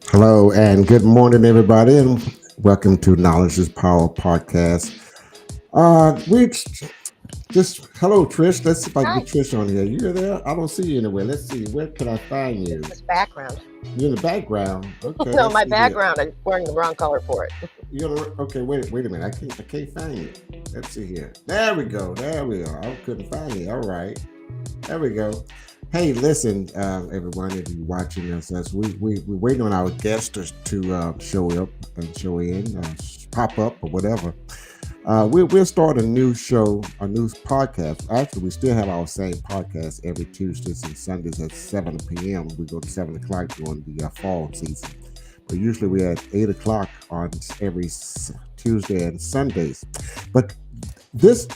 Hello and good morning, everybody, and welcome to Knowledge is Power podcast. We just hello, Trish. Let's see if I can Hi. get Trish on here. You're there? I don't see you anywhere. Let's see. Where can I find It's you? this background. You're in the background. Okay, No, let's my see here. background. I'm wearing the wrong color for it. Okay. Wait a minute. I can't find you. Let's see here. There we go. There we are. I couldn't find you. All right. There we go. Hey, listen, everyone, if you're watching us, we're waiting on our guests to show up and show in, pop up or whatever. We'll start a new show, a new podcast. Actually, we still have our same podcast every Tuesdays and Sundays at 7 p.m. We go to 7 o'clock during the fall season. But usually we're at 8 o'clock on every Tuesday and Sundays. But this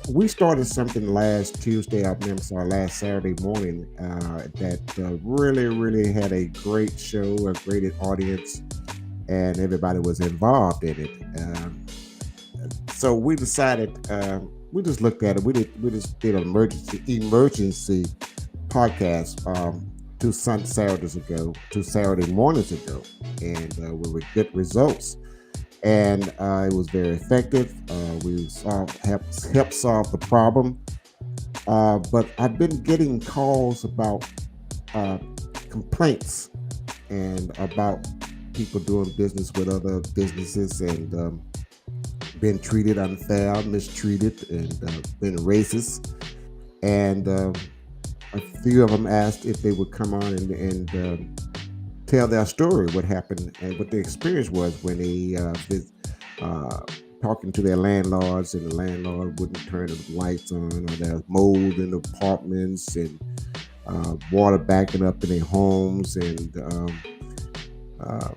we started something last Tuesday. I'm sorry, last Saturday morning. That really had a great show, a great audience, and everybody was involved in it. So we decided. We just looked at it. We just did an emergency podcast. Two Saturday mornings ago, and with good results, and it was very effective. We helped solve the problem. But I've been getting calls about uh, complaints and about people doing business with other businesses and been treated unfair, mistreated, and been racist. And a few of them asked if they would come on and tell their story, what happened and what their experience was when they uh, talking to their landlords, and the landlord wouldn't turn the lights on, or there's mold in the apartments, and water backing up in their homes, and uh,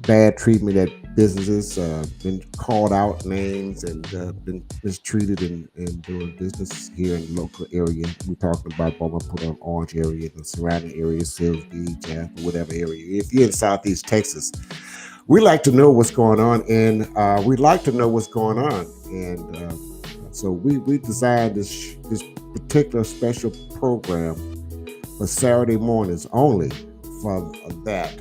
bad treatment at businesses, been called out names, and been mistreated in doing business here in the local area. We're talking about Beaumont, Orange area, the surrounding area, Sills Beach, Jasper, whatever area. If you're in Southeast Texas, we like to know what's going on, and we like to know what's going on. And so we designed this particular special program for Saturday mornings only for that.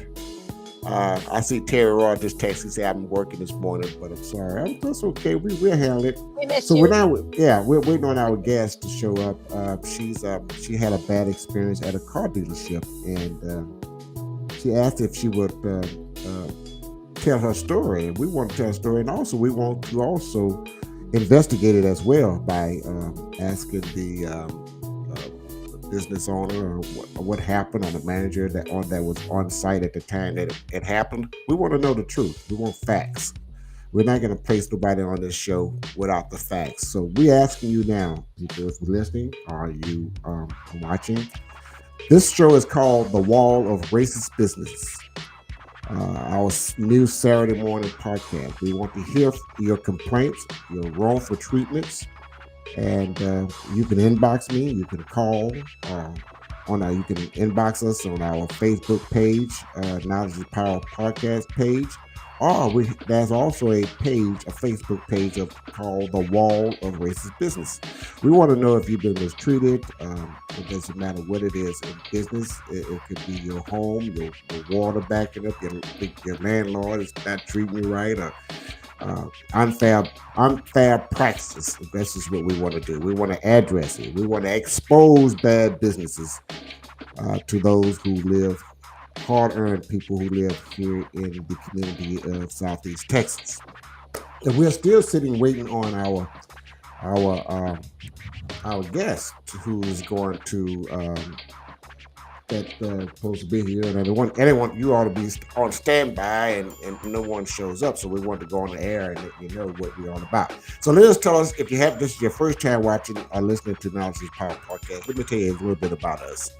I see Terry Rogers text. He said, "I'm working this morning, but I'm sorry." That's okay. We'll handle it. We miss So we're you. now, yeah, we're waiting on our guest to show up. She had a bad experience at a car dealership, and she asked if she would tell her story. And we want to tell her story, and also we want to also investigate it as well by asking the business owner, or what happened, or the manager that was on site at the time that it happened. We want to know the truth. We want facts. We're not going to place nobody on this show without the facts. So we're asking you now, people, if you're listening, are you watching? This show is called The Wall of Racist Business. Our new Saturday morning podcast. We want to hear your complaints, your wrongful treatments, and you can inbox me. You can call you can inbox us on our Facebook page, Knowledge is Power podcast page. Or there's also a Facebook page called The Wall of Racist Business. We want to know if you've been mistreated. It doesn't matter what it is in business. It could be your home, your water backing up, your landlord is not treating you right, or unfair practices. This is what we want to do. We want to address it. We want to expose bad businesses to those who live, hard-earned people who live here in the community of Southeast Texas. And we're still sitting waiting on our our guest, who is going to that supposed to be here, and anyone you ought to be on standby, and no one shows up. So we want to go on the air and let you know what we're all about. So let us tell us, if you have this is your first time watching or listening to Knowledge is Power podcast. Let me tell you a little bit about us.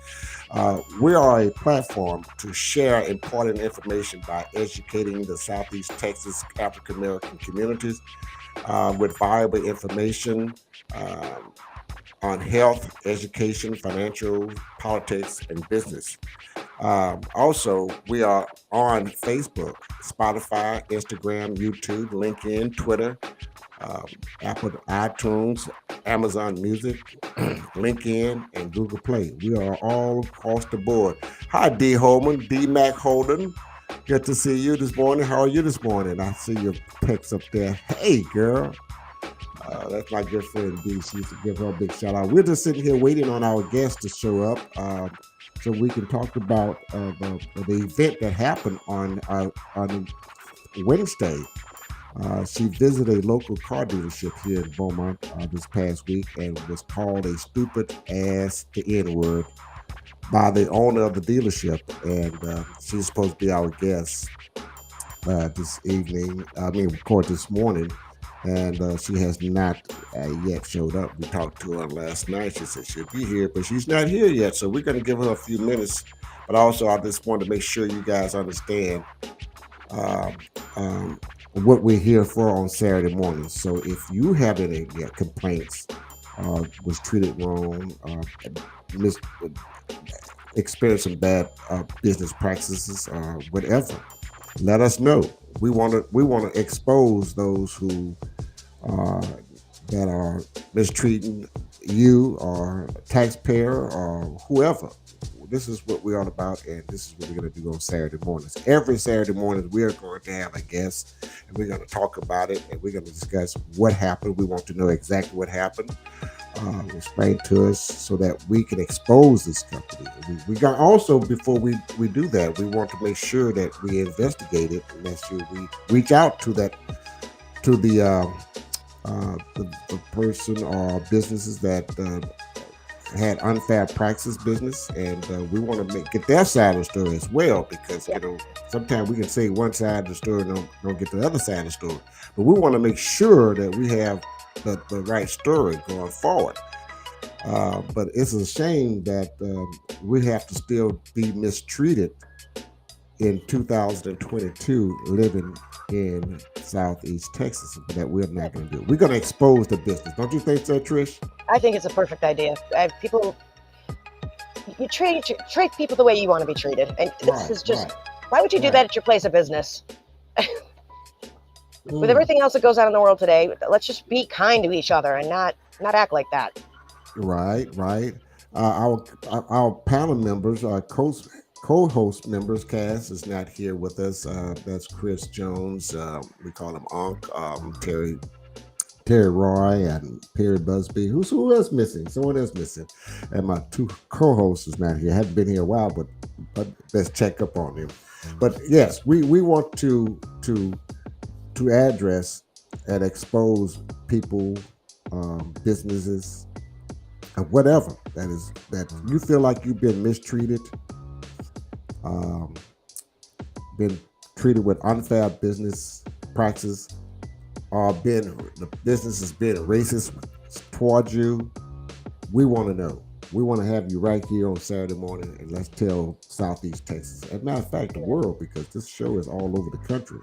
We are a platform to share important information by educating the Southeast Texas African American communities with valuable information. Um, on health, education, financial, politics, and business. Also, we are on Facebook, Spotify, Instagram, YouTube, LinkedIn, Twitter. um, Apple iTunes, Amazon Music, LinkedIn, and Google Play. We are all across the board. Hi, D. Holman, D. Mac Holden. Good to see you this morning. How are you this morning? I see your text up there. Hey, girl. That's my good friend D. She used to give her a big shout out. We're just sitting here waiting on our guests to show up so we can talk about the event that happened on Wednesday. She visited a local car dealership here in Beaumont this past week and was called a stupid ass, the N word, by the owner of the dealership. And she's supposed to be our guest this evening. I mean, of course, this morning. And she has not yet showed up. We talked to her last night. She said she'll be here, but she's not here yet. So we're going to give her a few minutes. But also, I just want to make sure you guys understand um, um, what we're here for on Saturday mornings. So if you have any complaints, was treated wrong, mis- experienced some bad business practices, whatever, let us know. We want to expose those who uh, that are mistreating you or taxpayer or whoever. This is what we're all about, and this is what we're going to do on Saturday mornings. Every Saturday morning, we are going to have a guest, and we're going to talk about it, and we're going to discuss what happened. We want to know exactly what happened. Explain to us so that we can expose this company. We got also before we do that, we want to make sure that we investigate it and make sure we reach out to that to the person or businesses that had unfair practice business, and we want to get their side of the story as well, because Yep. sometimes we can say one side of the story, don't get the other side of the story, but we want to make sure that we have the right story going forward. But it's a shame that we have to still be mistreated in 2022 living in Southeast Texas. That we're not going to do. We're going to expose the business. Don't you think so, Trish? I think it's a perfect idea. People, you treat people the way you want to be treated, and this Right, is just. right, Why would you do right. that at your place of business? With Mm, everything else that goes on in the world today, let's just be kind to each other and not act like that. right, right. Our panel members, our co-host members, Cass is not here with us. That's Chris Jones. We call him Unc. Terry Roy and Perry Busby. Who else missing? Someone else missing. And my two co-hosts is not here. Haven't been here a while, but let's check up on him. But yes, we want to address and expose people, businesses, whatever that you feel like you've been mistreated, um, been treated with unfair business practices, or been the business has been racist towards you. We want to know. We want to have you right here on Saturday morning, and let's tell Southeast Texas, as a matter of fact, the world, because this show is all over the country.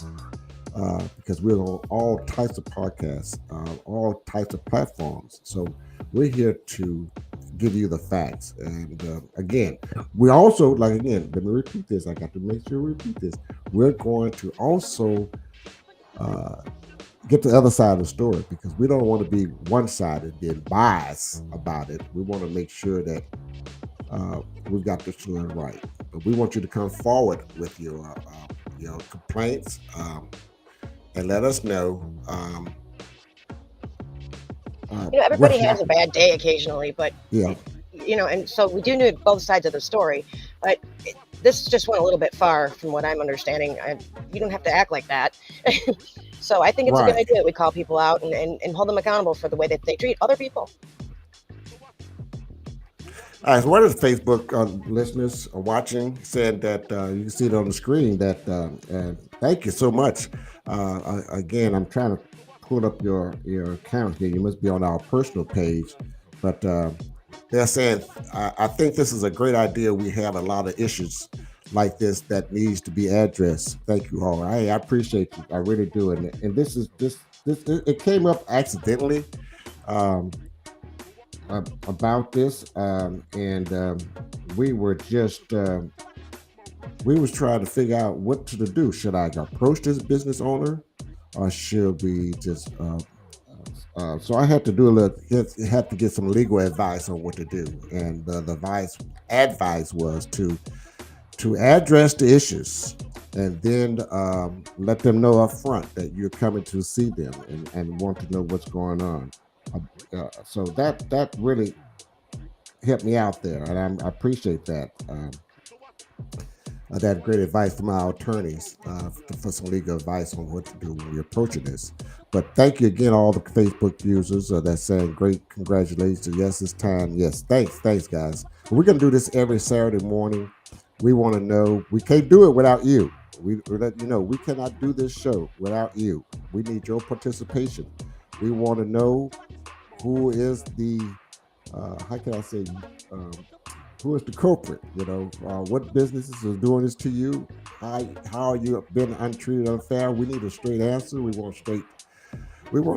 Because we're on all types of podcasts, all types of platforms. So we're here to give you the facts. And again, we also, like, again, let me repeat this. I got to make sure we repeat this. We're going to also uh, get the other side of the story, because we don't want to be one-sided, being biased about it. We want to make sure that we've got the story right. But we want you to come forward with your complaints, and let us know what Everybody has a happened. bad day occasionally, but Yeah, and so we do need both sides of the story. But this just went a little bit far from what I'm understanding. You don't have to act like that. So I think it's a good right. idea that we call people out and hold them accountable for the way that they treat other people. All right, so one of the Facebook listeners are watching said that you can see it on the screen that thank you so much. Again, I'm trying to pull up your account here. You must be on our personal page, but they're saying I think this is a great idea. We have a lot of issues like this that needs to be addressed. Thank you all. I appreciate you. I really do. And this is this it came up accidentally. Um, about this, and we were just we was trying to figure out what to do. Should I approach this business owner, or should we just So I had to do a little, had to get some legal advice on what to do, and the advice was to address the issues, and then let them know up front that you're coming to see them, and want to know what's going on. So that really helped me out there, and I appreciate that. That great advice from our attorneys for some legal advice on what to do when we're approaching this. But thank you again, all the Facebook users that's saying great congratulations. Yes, it's time. Yes, thanks, guys. We're gonna do this every Saturday morning. We want to know. We can't do it without you. We let you know we cannot do this show without you. We need your participation. We want to know who is the how can I say um, who is the culprit? What businesses are doing this to you? How are you been untreated unfair? We need a straight answer. We want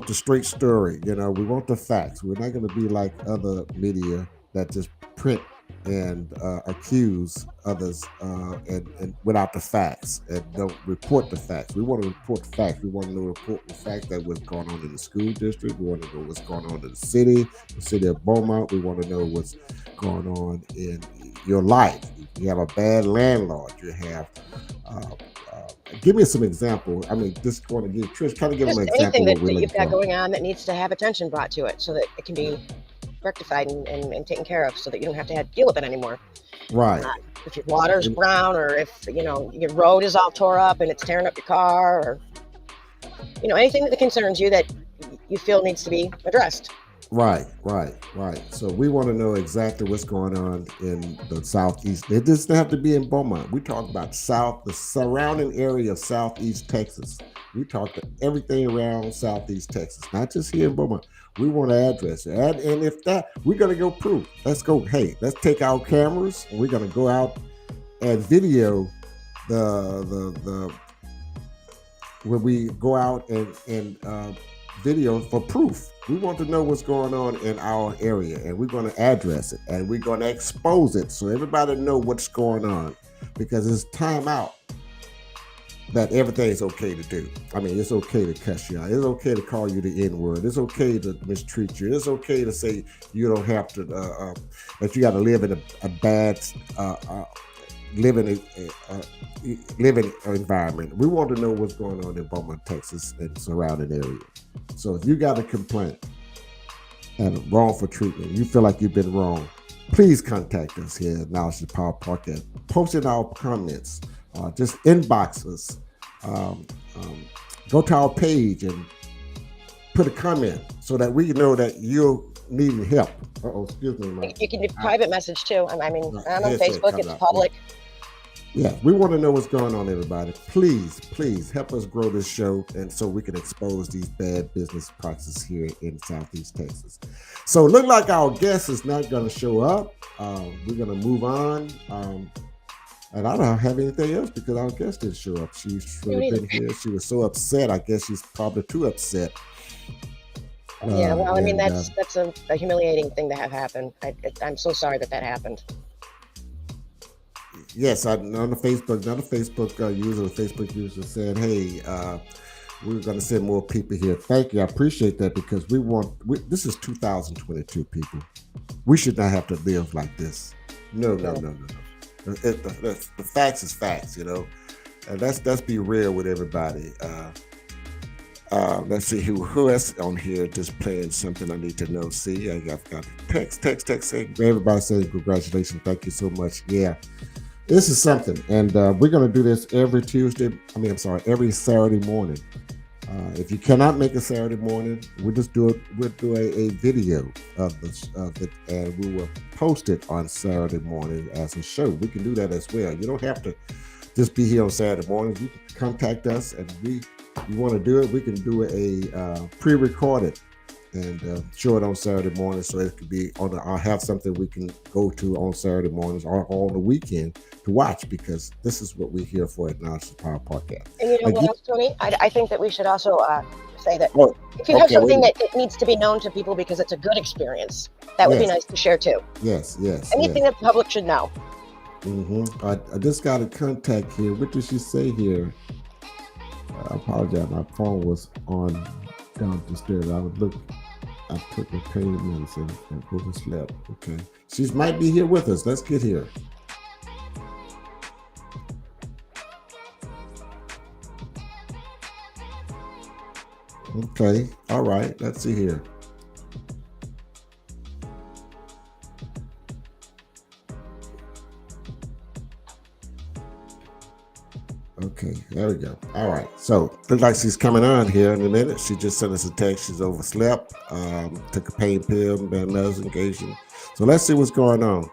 the straight story. We want the facts. We're not going to be like other media that just print and accuse others and without the facts and don't report the facts. We want to report the facts. We want to know report the fact that what's going on in the school district. We want to know what's going on in the city of Beaumont. We want to know what's going on in your life. You have a bad landlord. You have uh, give me some example. I mean, just want to give Trish, kind of give them Just an example anything of that, what we're that looking you've got for. going on that needs to have attention brought to it so that it can be rectified and taken care of so that you don't have to deal with it anymore. Right. If your water's And- brown or if your road is all tore up and it's tearing up your car or anything that concerns you that you feel needs to be addressed. Right. So we want to know exactly what's going on in the southeast. It doesn't have to be in Beaumont. We talk about the surrounding area of southeast Texas. We talk to everything around southeast Texas, not just here in Beaumont. We want to address it, and if that, we're gonna go prove. Let's go. Hey, let's take our cameras. And we're gonna go out and video the when we go out and video for proof. We want to know what's going on in our area, and we're going to address it, and we're going to expose it so everybody know what's going on, because it's time out that everything is okay to do. I mean, it's okay to cuss you out. It's okay to call you the N word. It's okay to mistreat you. It's okay to say you don't have to that you got to live in a bad living living environment. We want to know what's going on in Beaumont, Texas, and surrounding area. So if you got a complaint and wrongful treatment, you feel like you've been wrong, please contact us here at Knowledge the Power Podcast. Post in our comments, just inbox us. Um, um, Go to our page and put a comment so that we know that you're needing help. Excuse me. You can do private message too. I'm on Headset Facebook. comes It's out, public. Yeah, we want to know what's going on, everybody. Please help us grow this show, and so we can expose these bad business practices here in Southeast Texas. So, it look like our guest is not going to show up. We're going to move on, and I don't have anything else because our guest didn't show up. She should have been here. She was so upset. I guess she's probably too upset. Yeah, well, I mean and, that's a humiliating thing to have happen. I'm so sorry that happened. Yes, on the Facebook, another Facebook user said, "Hey, we're going to send more people here." Thank you, I appreciate that, because this is 2022, people. We should not have to live like this. No. The facts is facts, and let's be real with everybody. Let's see who else on here just playing something I need to know. See, I've got text saying, everybody saying congratulations, thank you so much. Yeah. This is something, and we're going to do this every every Saturday morning. If you cannot make a Saturday morning, we'll do a video of it, and we will post it on Saturday morning as a show. We can do that as well. You don't have to just be here on Saturday mornings. You can contact us, and you want to do it, we can do a pre-recorded and show it on Saturday morning, so it could be I'll have something we can go to on Saturday mornings or on the weekend to watch, because this is what we're here for at Knowledge the Power Podcast. And what else, Tony? I think that we should also say that Oh, if you have okay, something that it needs to be known to people because it's a good experience, that would be Yes. nice to share too. Yes. Anything that the public should know. I just got a contact here. What did she say here? I apologize. My phone was on down the stairs. I would look. I took the pain medicine and overslept. Okay. She might be here with us. Let's get here. Okay. All right. Let's see here. Okay, there we go. All right. So looks like she's coming on here in a minute. She just sent us a text. She's overslept. Took a pain pill, been medication. So let's see what's going on.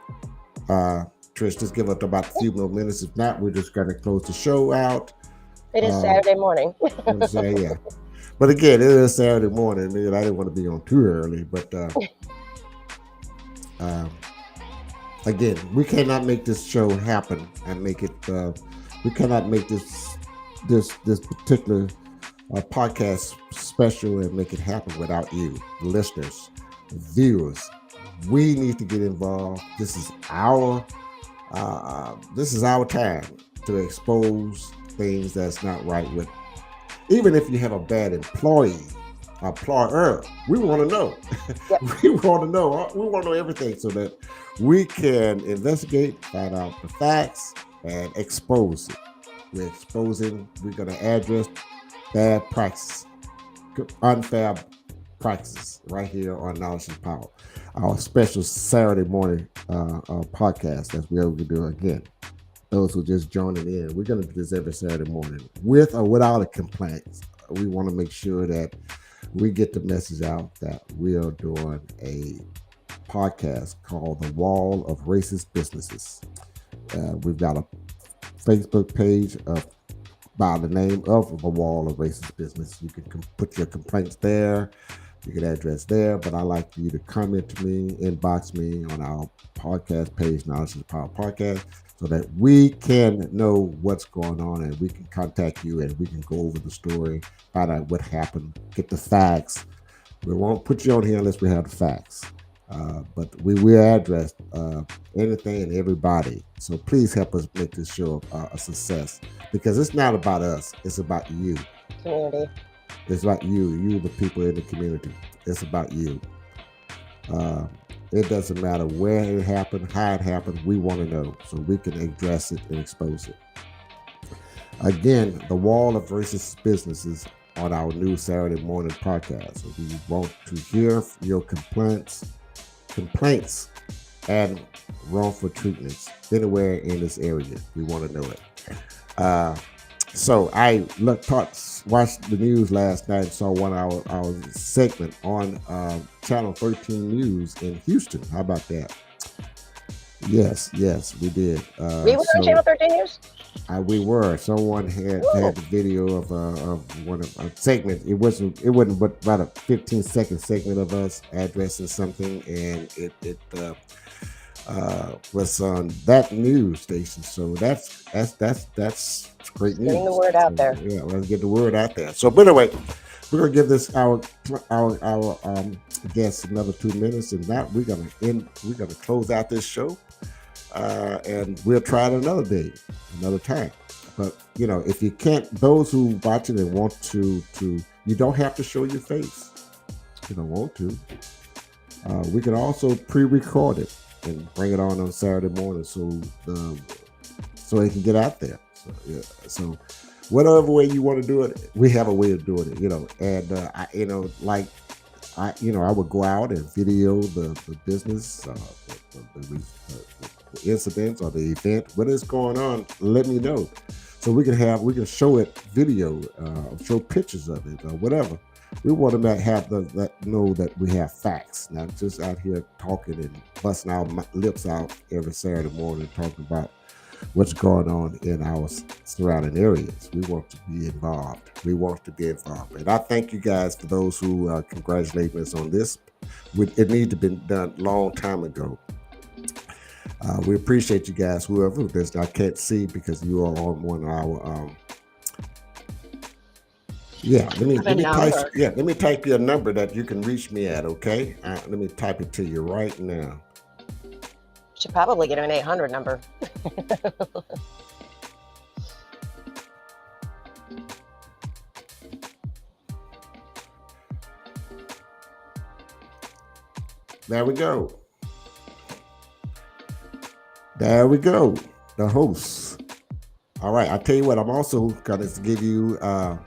Trish, just give us about a few more minutes. If not, we're just gonna close the show out. It is Saturday morning. Yeah. But again, it is Saturday morning. And I didn't want to be on too early, but again, we cannot make this show happen and make it. We cannot make this particular podcast special and make it happen without you, the listeners, the viewers. We need to get involved. This is our time to expose things that's not right with. Even if you have a bad employer, we want to know. Yep. We want to know. We want to know everything so that we can investigate, find out the facts, and expose it. We're going to address bad practices, unfair practices right here on Knowledge and Power, our special Saturday morning podcast, as we always do again. Those who just joining in, we're going to do this every Saturday morning with or without a complaint. We want to make sure that we get the message out that we are doing a podcast called The Wall of Racist Businesses. We've got a Facebook page by the name of The Wall of Racist Business. You can put your complaints there. You can address there, but I like for you to comment to me, inbox me on our podcast page, Knowledge and Power Podcast, so that we can know what's going on and we can contact you and we can go over the story, find out what happened, get the facts. We won't put you on here unless we have the facts. But we will address anything and everybody. So please help us make this show a success, because it's not about us. It's about you. Community. It's about you, the people in the community. It's about you. It doesn't matter where it happened, how it happened. We want to know so we can address it and expose it. Again, The Wall of Racist Businesses on our new Saturday morning podcast. So we want to hear your complaints and wrongful treatments anywhere in this area. We want to know it. So I watched the news last night and saw one of our segment on Channel 13 News in Houston. How about that? Yes, we did. We were on Channel 13 News? We were. Someone had the video of one of a segment. It wasn't but about a 15-second segment of us addressing something, and it was on that news station. So that's great news. Getting the word out there. Yeah, let's get the word out there. So, but anyway, we're gonna give this our guests another 2 minutes, and now we're gonna close out this show. And we'll try it another day, another time. But if you can't, those who watch it and want to, you don't have to show your face. You don't want to. We can also pre-record it and bring it on Saturday morning, so it can get out there. So yeah. So whatever way you want to do it, we have a way of doing it. And I would go out and video the business, the incidents or the event, what is going on. Let me know, so we can show it video, show pictures of it or whatever. We want to know that we have facts, not just out here talking and busting our lips out every Saturday morning talking about what's going on in our surrounding areas. We want to be involved. And I thank you guys for those who congratulate us on this. It needed to be done a long time ago. We appreciate you guys, whoever this I can't see because you are on one of our let me type your number that you can reach me at, okay? Let me type it to you right now. Should probably get an 800 number. There we go. There we go. The host. All right. I'll tell you what. I'm also going to give you an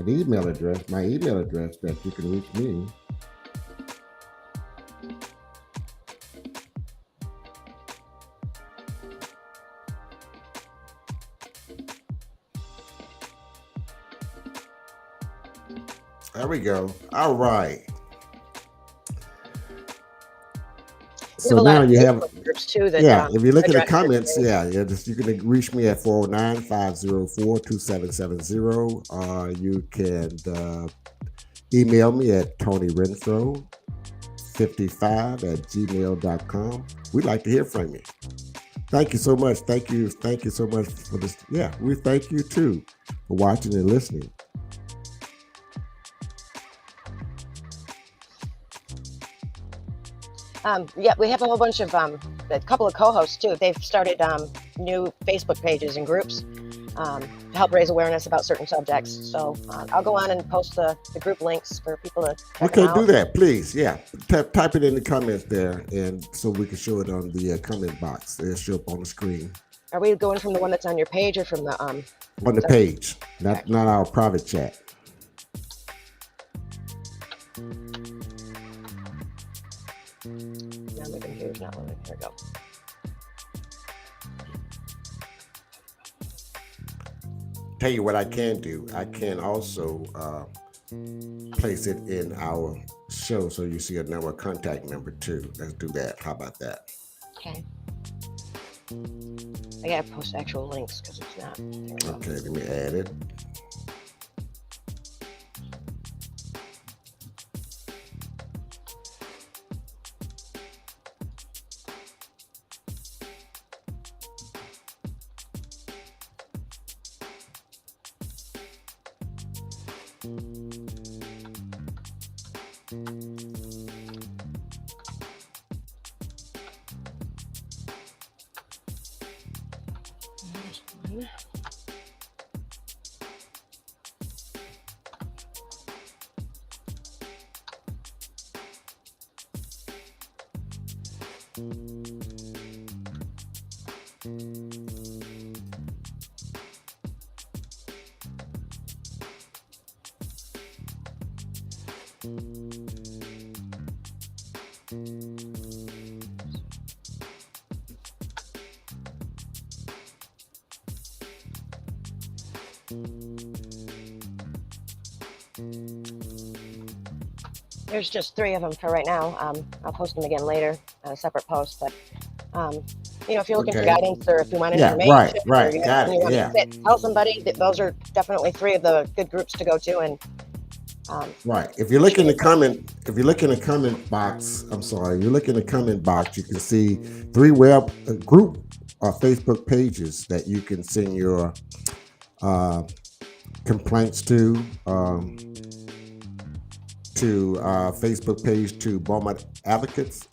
email address, my email address that you can reach me. There we go. All right. We have So a lot now of you have, Facebook groups too that yeah, if you look at the address this comments, thing. yeah, you can reach me at 409-504-2770. You can email me at TonyRenfro55@gmail.com. We'd like to hear from you. Thank you so much. Thank you. Thank you so much for this. Yeah, we thank you too for watching and listening. Yeah, we have a whole bunch of a couple of co-hosts too. They've started new Facebook pages and groups to help raise awareness about certain subjects. So I'll go on and post the group links for people to check them Okay, do out. that, please. Yeah, type it in the comments there, and so we can show it on the comment box. It'll show up on the screen Are we going from the one that's on your page or from the on the page, not our private chat. Now my computer's not loading. Here we go. Tell you what I can do. I can also place it in our show so you see a number, contact number too. Let's do that. How about that? Okay. I gotta post actual links because it's not. There we go. Okay, let me add it. There's one. There's just 3 of them for right now. I'll post them again later on a separate post. But if you're looking for Okay. guidance or if you want Yeah, information, right, or got it, you want yeah. to tell somebody that those are definitely 3 of the good groups to go to. And Right. If you look in the comment box, I'm sorry, you look in the comment box, you can see 3 web group Facebook pages that you can send your complaints to Facebook page to Beaumont Advocates.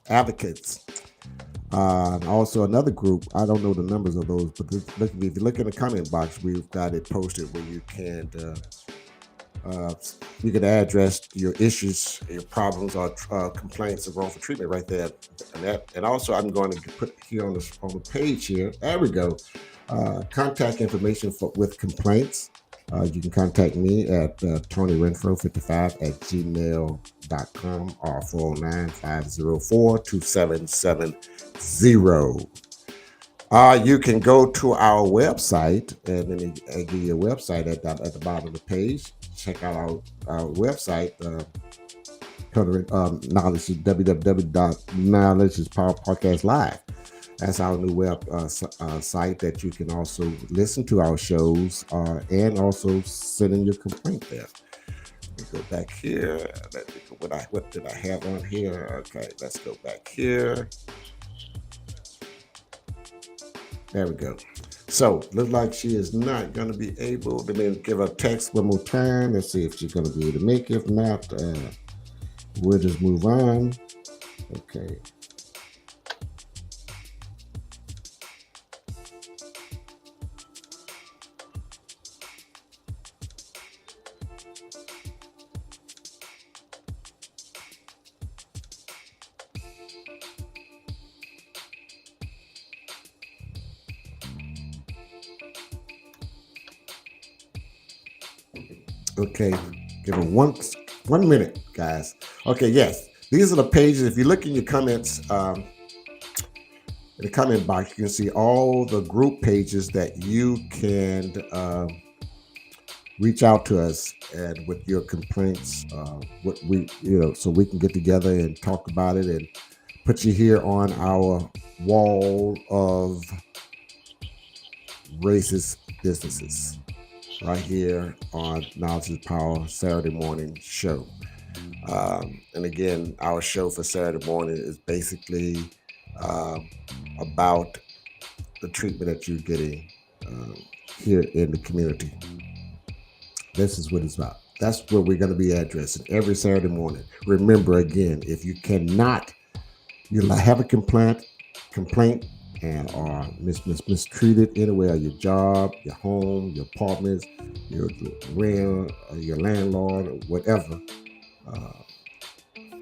Also another group, I don't know the numbers of those, but if you look in the comment box, we've got it posted where you can address your issues, your problems, or complaints of wrongful treatment right there. And also, I'm going to put here on the page here. There we go. Contact information with complaints. You can contact me at TonyRenfro55@gmail.com or 409-504-2770. You can go to our website, and then I give you a website at the bottom of the page. Check out our website, Knowledge is www.knowledge is Power Podcast Live. That's our new web site that you can also listen to our shows and also send in your complaint there. Let me go back here. What did I have on here? Okay, let's go back here. There we go. So, looks like she is not going to be able. Let me give her a text one more time. Let's see if she's going to be able to make it. If not, we'll just move on. Okay. Okay, give me one minute, guys. Okay, yes, these are the pages. If you look in your comments, in the comment box, you can see all the group pages that you can reach out to us and with your complaints. What we, so we can get together and talk about it and put you here on our wall of racist businesses right here on Knowledge is Power Saturday morning show. And again, our show for Saturday morning is basically um, about the treatment that you're getting um, here in the community. This is what it's about. That's what we're going to be addressing every Saturday morning. Remember, again, if you cannot, you have a complaint, and are mistreated anywhere, your job, your home, your apartments, your rent, your landlord, or whatever, uh,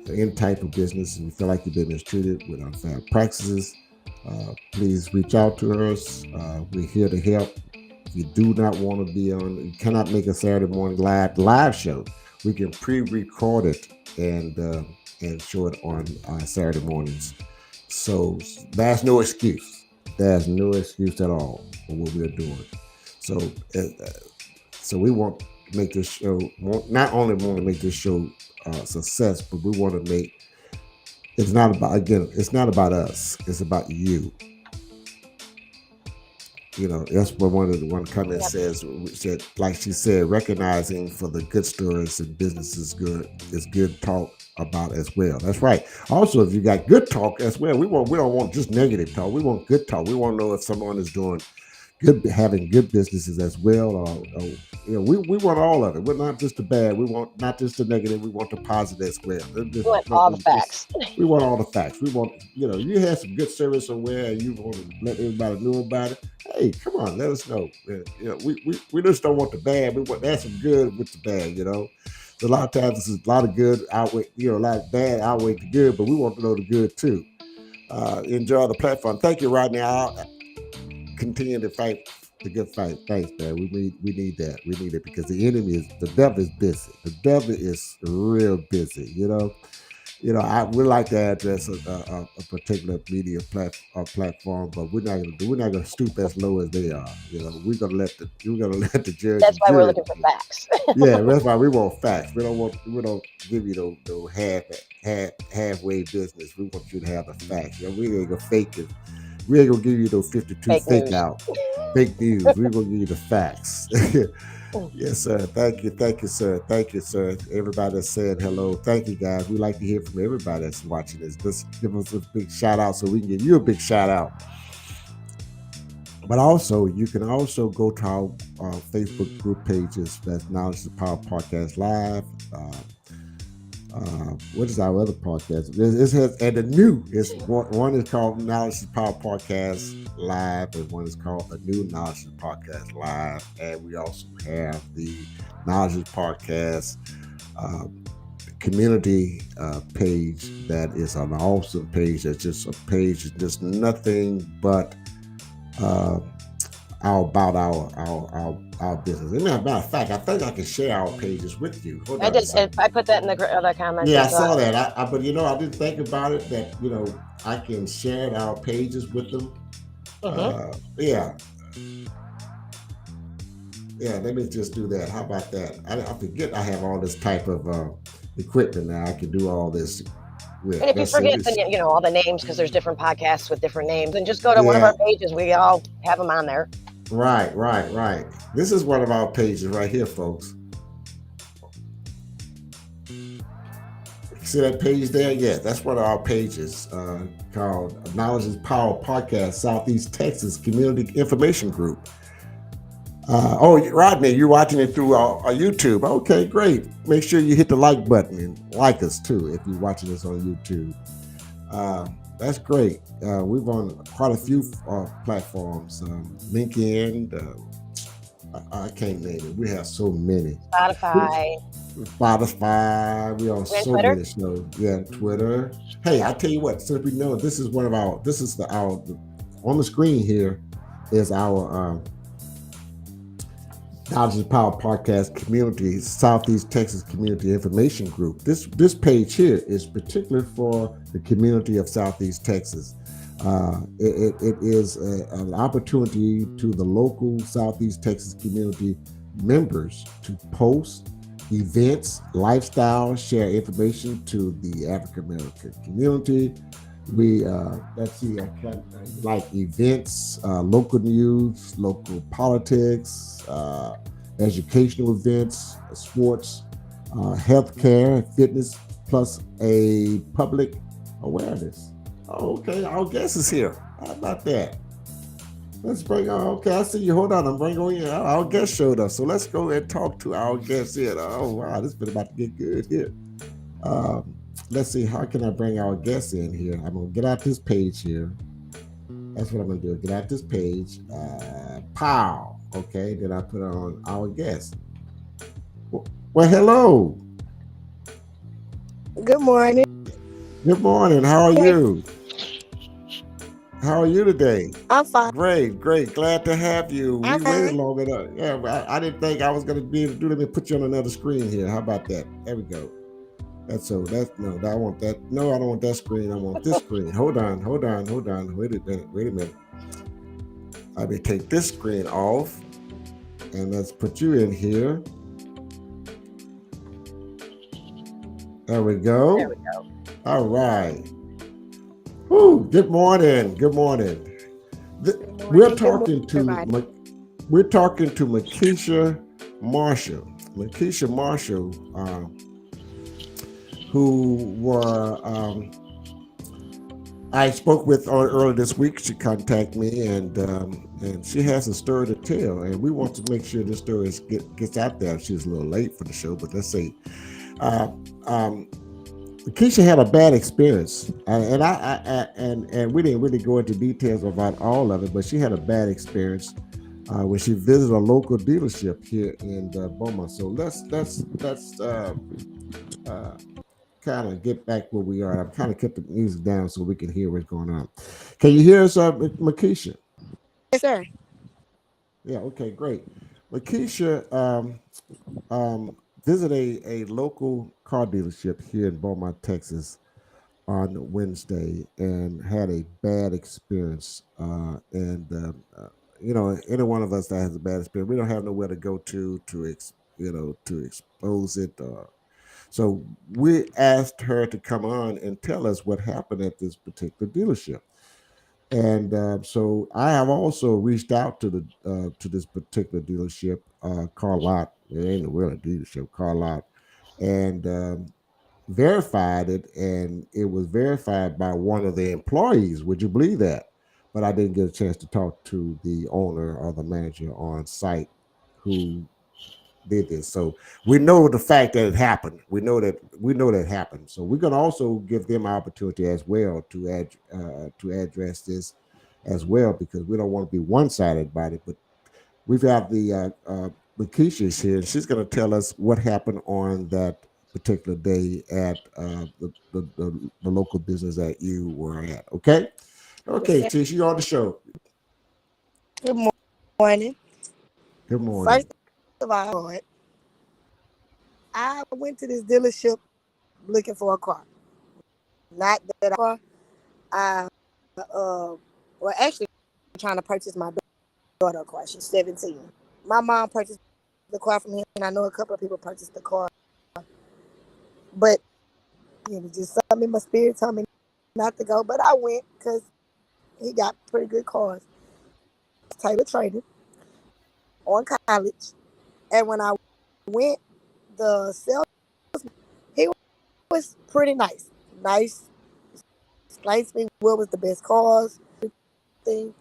any type of business, and you feel like you've been mistreated with unfair practices, please reach out to us. We're here to help. If you do not want to be on, you cannot make a Saturday morning live show. We can pre-record it and show it on Saturday mornings. So there's no excuse. There's no excuse at all for what we're doing. So, so we want to make this show. Not only want to make this show success, but we want to make. It's not about, again. It's not about us. It's about you. That's what one comment Yep. said, like she said, recognizing for the good stories and business is good talk about as well. That's right. Also, if you got good talk as well, we don't want just negative talk. We want good talk. We want to know if someone is doing good, having good businesses as well, or we want all of it. We're not just the bad. We want not just the negative. We want the positive as well. We want all the facts. We want all the facts. We want, you had some good service somewhere and you want to let everybody know about it. Hey, come on, let us know. We just don't want the bad. We want that's some good with the bad. So a lot of times there's a lot of good outweigh, a lot of bad outweigh the good, but we want to know the good too. Enjoy the platform. Thank you, Rodney. I'll continue to fight the good fight. Thanks, man. We need that. We need it because the devil is busy. The devil is real busy. I would like to address a particular media platform, but we're not gonna stoop as low as they are. We're gonna let the judge That's and why we're jury. looking for facts. Yeah, that's why we want facts. We don't give you no halfway business. We want you to have the facts. We ain't gonna fake it. We ain't gonna give you those 52 Fake fake news. out fake news. We're gonna give you the facts. Yes, sir. Thank you, sir. Thank you, sir. Everybody that's saying hello. Thank you, guys. We like to hear from everybody that's watching this. Just give us a big shout out so we can give you a big shout out. But also, you can also go to our Facebook group pages. That's Knowledge is Power Podcast Live. What is our other podcast? This has and the new is one is called Knowledge is Power Podcast Live, and one is called the new Knowledge is Podcast Live. And we also have the Knowledge is Podcast community page that is an awesome page. That's just a page, just nothing but about our business. As a matter of fact, I think I can share our pages with you. Hold I on a did. second. I put that in the other comments. Yeah, I as well. saw that. But I didn't think about it that I can share our pages with them. Yeah, yeah. Let me just do that. How about that? I forget I have all this type of equipment now. I can do all this with. And if you Let's see, forget this- all the names, because there's different podcasts with different names, and just go to one of Yeah. our pages. We all have them on there. Right. This is one of our pages right here, folks. See that page there? Yeah, that's one of our pages called Knowledge is Power Podcast Southeast Texas Community Information Group. Rodney, you're watching it through our YouTube. Okay, great. Make sure you hit the like button and like us too if you're watching this on YouTube. That's great. We've on quite a few platforms. LinkedIn. I can't name it. We have so many. Spotify. Spotify. We on We on so Twitter? many shows. Yeah, Twitter. Hey, I tell you what. So we know this is one of our. This is our on the screen here is our Knowledge Power Podcast Community, Southeast Texas Community Information Group. This page here is particular for the community of Southeast Texas. It is an opportunity to the local Southeast Texas community members to post events, lifestyle, share information to the African American community. We let's see, like events, local news, local politics, educational events, sports, healthcare, fitness, plus a public awareness. Oh, okay, our guest is here. How about that? Let's bring on. Okay, I see you. Hold on, I'm bringing on you. Our guest showed up, so let's go and talk to our guest here. Oh wow, this is about to get good here. Um, let's see, how can I bring our guest in here? I'm gonna get out this page here. That's what I'm gonna do. Get out this page. Pow. Okay, then I put on our guest. Well, hello. Good morning. Good morning. How are you? How are you today? I'm fine. Great, great. Glad to have you. We I'm waited fine. long enough. Yeah, I didn't think I was going to be able to do. Let me put you on another screen here. How about that? There we go. That's so. That's no. I want that. No, I don't want that screen. I want this screen. Hold on. Hold on. Hold on. Wait a minute. Wait a minute. Let me take this screen off, and let's put you in here. There we go. There we go. All right. Whew, good morning. Good morning. We're talking to Makisha Marshall. Makisha Marshall, who were I spoke with earlier this week. She contacted me, and she has a story to tell, and we want to make sure this story gets out there. She's a little late for the show, but let's see. Uh, um, Keisha had a bad experience, and we didn't really go into details about all of it, but she had a bad experience when she visited a local dealership here in Beaumont. So let's kind of get back where we are. I've kind of kept the music down so we can hear what's going on. Can you hear us, Makisha? Yes, sir. Yeah. Okay. Great. Makisha visited a local car dealership here in Beaumont, Texas, on Wednesday and had a bad experience. Any one of us that has a bad experience, we don't have nowhere to go to expose it. So we asked her to come on and tell us what happened at this particular dealership. And so I have also reached out to this particular dealership, Car Lot. It ain't a real dealership, Car Lot, and verified it, and it was verified by one of the employees. Would you believe that? But I didn't get a chance to talk to the owner or the manager on site who did this. So we know the fact that it happened. We know that it happened. So we're going to also give them opportunity as well to address this as well, because we don't want to be one sided about it. But we've got Lakeisha here, and she's going to tell us what happened on that particular day at the local business that you were at. Okay. Okay, Yes, Tish, you on the show. good morning. Good First morning. of all, I went to this dealership looking for a car. Not that I well, actually trying to purchase my daughter a car. She's 17. My mom purchased the car from him, and I know a couple of people purchased the car. But just something in my spirit told me not to go. But I went because he got pretty good cars. Taylor traded on college. And when I went, the salesman, he was pretty nice. Nice. Explained to me what was the best cars, thing.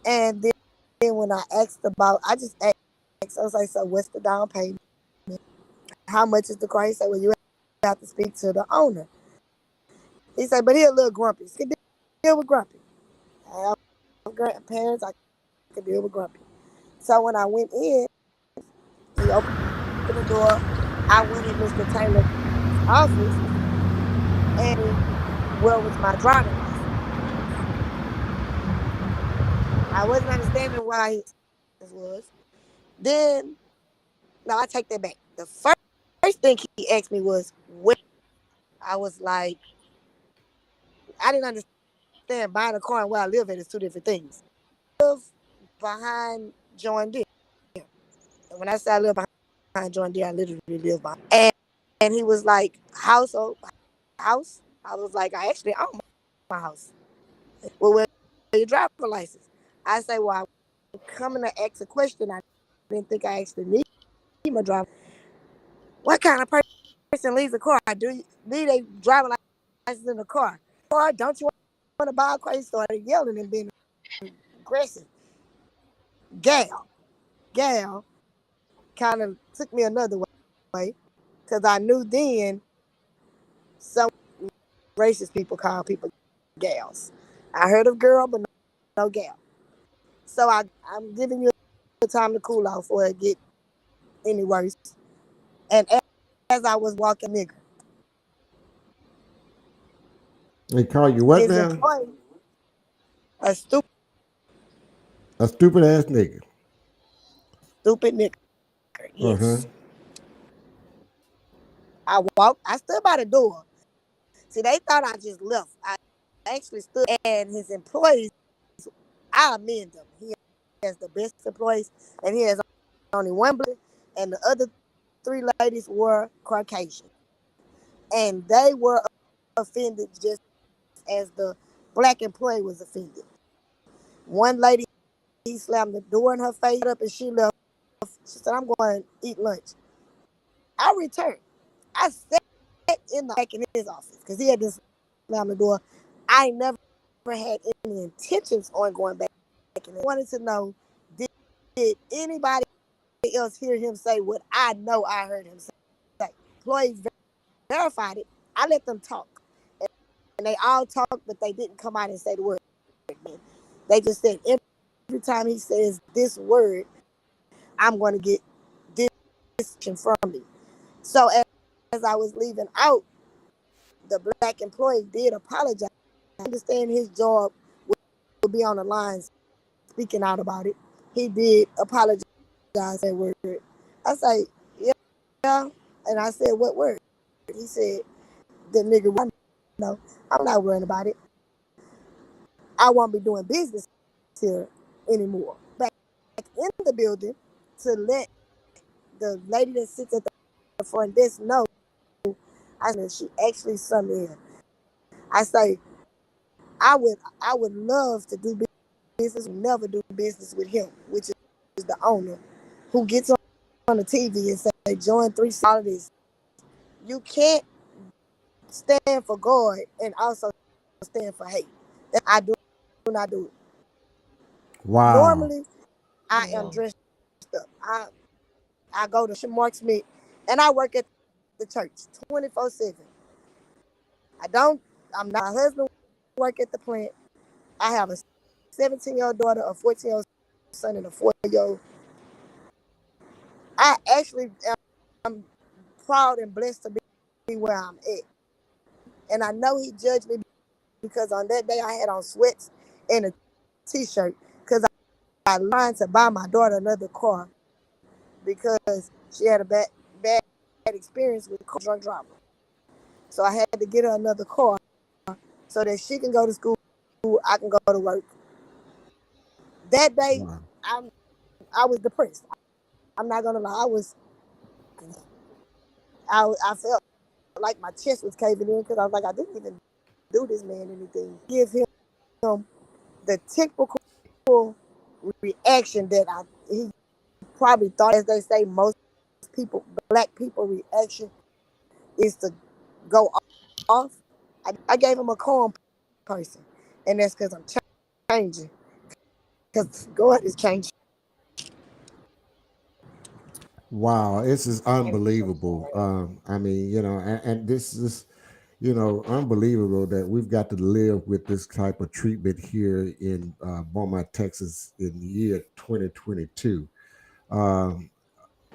And then when I asked about, I just asked, I was like, so what's the down payment? How much is the car? He said, well, you have to speak to the owner. He said, but he a little grumpy. He can deal with grumpy. I have grandparents, I can deal with grumpy. So when I went in, he opened the door. I went in Mr. Taylor's office, and where was my driving license? I wasn't understanding why he was. Then No, I take that back. The first thing he asked me was where. I was like, I didn't understand buying a car and where I live at is two different things. I live behind John Deere. And when I say I live behind John Deere, I literally live behind. And he was like, house? I was like, I actually own my house. Well, where's your driver's license? I say, well, I'm coming to ask a question. I didn't think I actually need my driver. What kind of person leaves a car? Do you need a driver license in the car? Or don't you want to buy a car? He started yelling and being aggressive. Gal kind of took me another way because I knew then some racist people call people gals. I heard of girl, but no gal. So I'm giving you time to cool off before it get any worse. And as I was walking, nigger, They call you what his now? employee, a A stupid ass nigga. stupid nigger. Uh huh. Yes. I stood by the door. See, they thought I just left. I actually stood, and his employees, I amend them. He has the best employees, and he has only one black, and the other three ladies were Caucasian. And they were offended just as the black employee was offended. One lady, he slammed the door in her face up and she left. She said, I'm going to eat lunch. I returned. I sat in the back in his office because he had to slam the door. I never had any intentions on going back in. I wanted to know, did anybody else hear him say what I know I heard him say? Employees verified it. I let them talk. And they all talked, but they didn't come out and say the word. They just said every time he says this word, I'm going to get this from me. So as I was leaving out, the black employee did apologize. I understand his job would be on the lines speaking out about it. He did apologize that word. I say, yeah. And I said, what word? He said, the nigga, no, I'm not worrying about it. I won't be doing business here anymore. Back in the building to let the lady that sits at the front desk know, I said she actually sent me in. I say, I would love to do business, never do business with him, which is the owner, who gets on the TV and say, join 3 holidays. You can't stand for God and also stand for hate. I do not do it. Wow. Normally, I am dressed up. I go to Mark Smith and I work at the church 24/7. I'm not, my husband work at the plant. I have a 17-year-old daughter, a 14-year-old son, and a 4-year-old. I actually am proud and blessed to be where I'm at. And I know he judged me because on that day I had on sweats and a t-shirt because I lied to buy my daughter another car because she had a bad experience with a drunk driver. So I had to get her another car so that she can go to school, I can go to work. That day, Wow. I was depressed. I'm not gonna lie. I felt like my chest was caving in because I was like, I didn't even do this man anything. Give him the typical reaction that he probably thought, as they say, most black people reaction is to go off. I gave him a calm person, and that's because I'm changing. Because God is changing. Wow, this is unbelievable. I mean, and this is, unbelievable that we've got to live with this type of treatment here in Beaumont, Texas, in the year 2022. Um,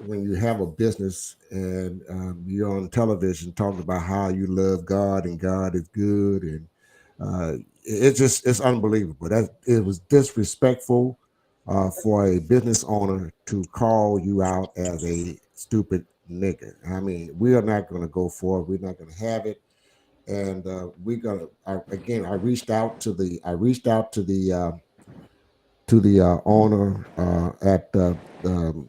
when you have a business and you're on television talking about how you love God and God is good, and it's unbelievable. That it was disrespectful for a business owner to call you out as a stupid nigger. I mean, we are not going to go for it. We're not going to have it. And we're gonna again. I reached out to the owner at um,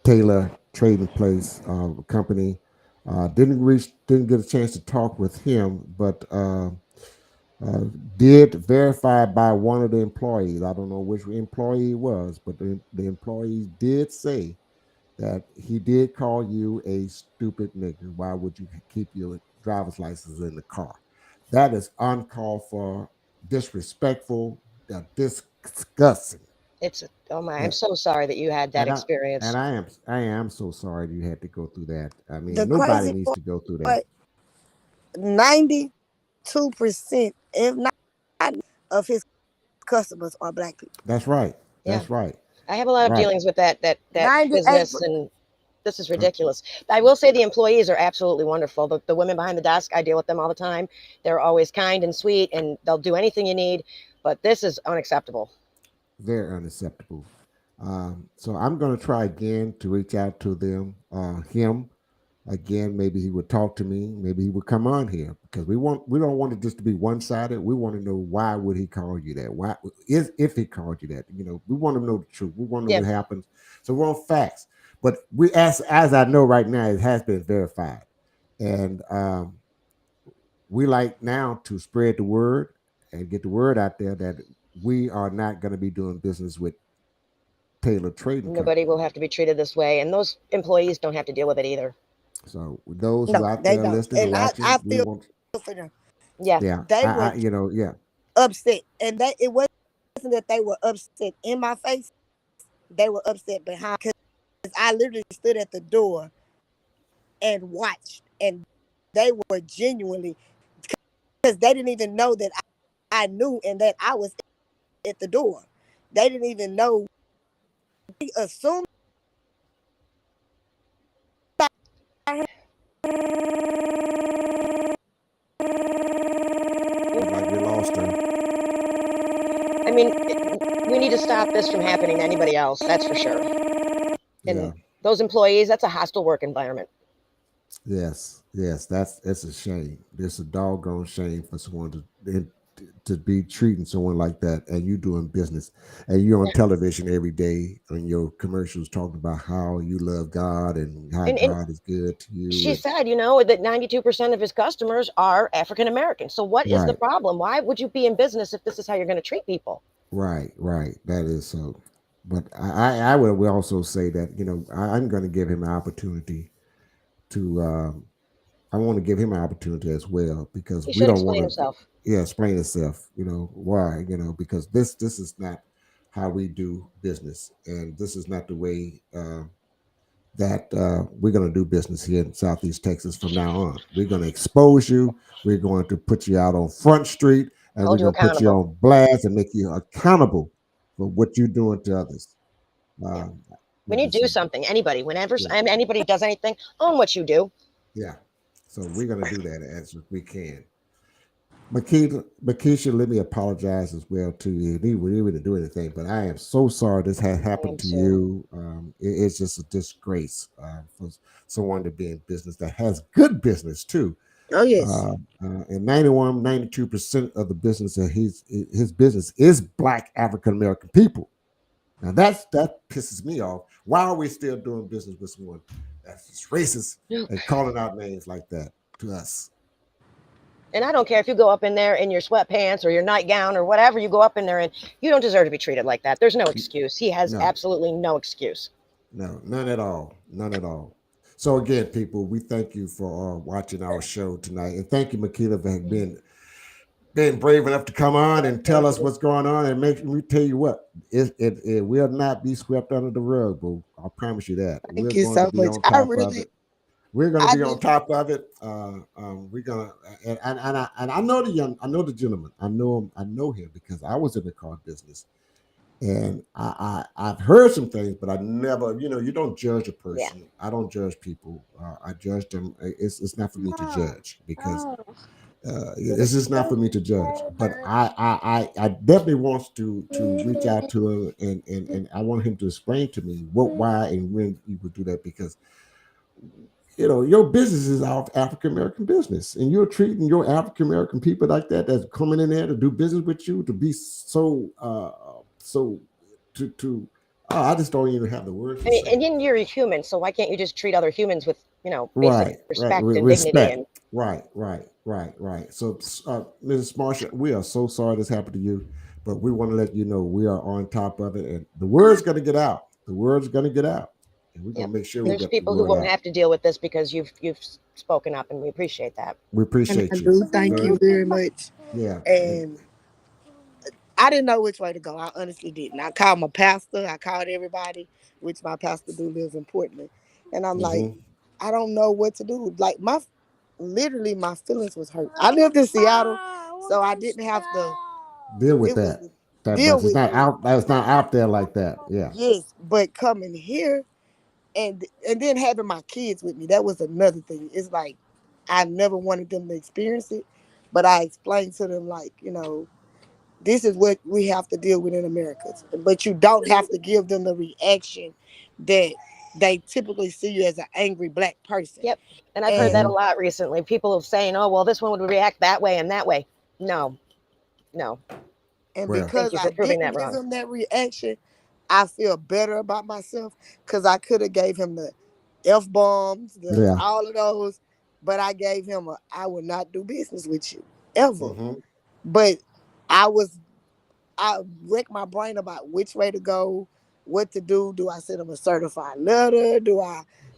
Taylor Trading Place company. Didn't get a chance to talk with him, but uh, did verify by one of the employees. I don't know which employee it was, but the employee did say that he did call you a stupid nigger. Why would you keep your driver's license in the car? That is uncalled for, disrespectful, disgusting. It's oh my, I'm Yeah, so sorry that you had that and I experience. and I am so sorry you had to go through that. I mean, The nobody crazy needs to go through that. part, 92%, if not of his customers are black people. That's right. Yeah, That's right. I have a lot of Right. dealings with that 98. business, and this is Uh, ridiculous. I will say the employees are absolutely wonderful. The women behind the desk, I deal with them all the time. They're always kind and sweet, and they'll do anything you need. But this is unacceptable. Very unacceptable. So I'm going to try again to reach out to him again. Maybe he would talk to me. Maybe he would come on here because we don't want it just to be one sided. We want to know why would he call you that? Why is if he called you that? You know, we want to know the truth. We want to know Yeah, what happens. So we're on facts. But we as I know right now, it has been verified, and we like now to spread the word and get the word out there that we are not going to be doing business with Taylor Trading nobody Company. will have to be treated this way, and those employees don't have to deal with it either. So those who No, out they there don't. listening, And watching, I we feel want, for them. Yeah, yeah, They were yeah, upset. And it wasn't that they were upset in my face. They were upset behind because I literally stood at the door and watched. And they were genuinely, because they didn't even know that I knew and that I was at the door. They didn't even know. They assumed I look like we lost her. I mean, we need to stop this from happening to anybody else. That's for sure. And Yeah, those employees, that's a hostile work environment. yes, yes, that's a shame. It's a doggone shame for someone to be treating someone like that, and you doing business, and you're on Yeah. television every day on your commercials talking about how you love God and how And God is good to you, she and said, that 92% of his customers are African American. So what is the right. problem? Why would you be in business if this is how you're going to treat people? Right, right. That is so. But I will also say that I'm going to give him an opportunity to. I want to give him an opportunity as well because He we should don't want explain to. himself. Yeah, explain itself. Why? Because this is not how we do business, and this is not the way that we're going to do business here in Southeast Texas from now on. We're going to expose you. We're going to put you out on Front Street, and we're Hold you going to put you accountable. on blast and make you accountable for what you're doing to others. Yeah. Um, When let you me do see. something, anybody, whenever Yeah, anybody does anything, own what you do. yeah. So we're going to do that as we can. Makisha, let me apologize as well to you. We didn't do anything, but I am so sorry this had I happened am to too. you. It's just a disgrace for someone to be in business that has good business too. oh yes. Uh, and 91, 92% of the business that his business is Black African American people. Now that pisses me off. Why are we still doing business with someone that's just racist and calling out names like that to us? And I don't care if you go up in there in your sweatpants or your nightgown or whatever you go up in there in, you don't deserve to be treated like that. There's no excuse. He has No, absolutely no excuse. no, none at all. None at all. So again, people, we thank you for watching our show tonight, and thank you, Makita, for being brave enough to come on and tell Thank us you. what's going on. And make me tell you what, it will not be swept under the rug, boo. I promise you that. We're Thank you going to so be much. on I top of really, it. We're going to I be on need, top of it. We're gonna and I know I know the gentleman. I know him. I know him because I was in the car business, and I've heard some things, but I never. You don't judge a Yeah. person. I don't judge people. I judge them. It's not for me to judge because it's just not for me to judge. But I definitely wants to reach out to him and I want him to explain to me why and when he would do that because your business is our African American business, and you're treating your African American people like that, that's coming in there to do business with you, to be so to I just don't even have the words I to mean, say. and then you're a human, so why can't you just treat other humans with, basic Right. respect and dignity? Respect. And Right. So, Mrs. Marshall, we are so sorry this happened to you, but we want to let you know we are on top of it, and the word's going to get out. The word's going to get out, and we're yep, going to make sure we there's get the people who word won't out. have to deal with this because you've spoken up, and we appreciate that. We And I appreciate you do thank you very, very much. yeah, And I didn't know which way to go. I honestly didn't. I called my pastor. I called everybody, which my pastor do lives in Portland. And I'm like, hmm I don't know what to do. Like literally my feelings was hurt. I lived in Seattle, so I didn't have to. deal with It was that. That deal much. It's with not it. out. It's not out there like that. Yeah. Yes, but coming here and then having my kids with me, that was another thing. It's like I never wanted them to experience it, but I explained to them like, this is what we have to deal with in America. But you don't have to give them the reaction that they typically see you as an angry black person. Yep, and I've heard that And a hmm lot recently. People are saying, "Oh, well, this one would react that way and that way." No, no. and Well, Thank because you I for proving didn't that give wrong. him that reaction, I feel better about myself because I could have gave him the F bombs, the yeah. all of those, but I gave him I will not do business with you ever. hmm But I was I wreck my brain about which way to go, what to do. Do I send him a certified letter?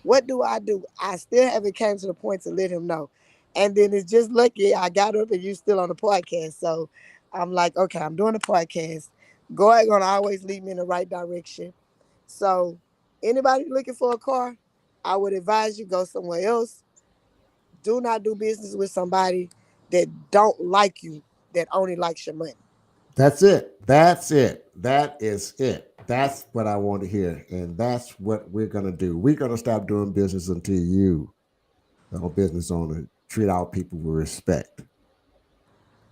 What do I do? I still haven't came to the point to let him know. And then it's just lucky I got up and you still on the podcast. So I'm like, okay, I'm doing the podcast. God gonna always lead me in the right direction. So anybody looking for a car, I would advise you go somewhere else. Do not do business with somebody that don't like you, that only likes your money. That's it. That's it. That is it. That's what I want to hear, and that's what we're gonna do. We're gonna stop doing business until you, the business owner, treat our people with respect.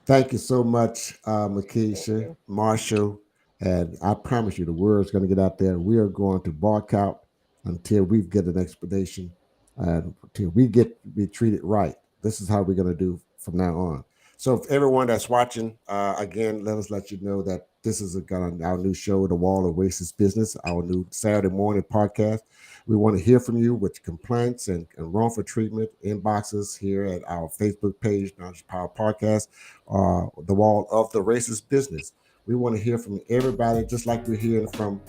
Thank you so much, Thank Makisha, you. Marshall. And I promise you, the word's going to get out there. We are going to bark out until we get an explanation, until we get be treated right. This is how we're going to do from now on. So, if everyone that's watching, again, let you know that this is our new show, The Wall of Racist Business, our new Saturday morning podcast. We want to hear from you with complaints and wrongful treatment inboxes here at our Facebook page, Knowledge Power Podcast, the Wall of the Racist Business. We want to hear from everybody, just like we're hearing from.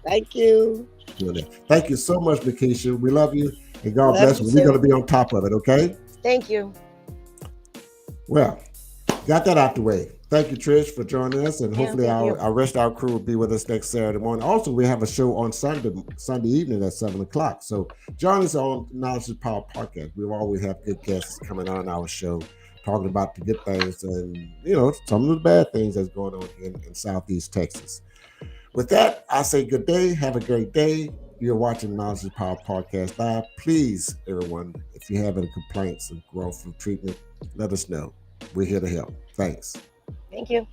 Thank you. Thank you so much, Makisha. We love you, and God Love bless you you. We're going to too. be on top of it, okay? Thank you. Well, got that out the way. Thank you, Trish, for joining us, and Yeah, hopefully thank you. our rest our crew will be with us next Saturday morning. Also, we have a show on Sunday evening at 7 o'clock. So join us on Knowledge is Power podcast. We always have good guests coming on our show, talking about the good things and some of the bad things that's going on in Southeast Texas. With that, I say good day. Have a great day. You're watching Knowledge is Power podcast live. Please, everyone, if you have any complaints of growth from treatment, let us know. We're here to help. Thanks. Thank you.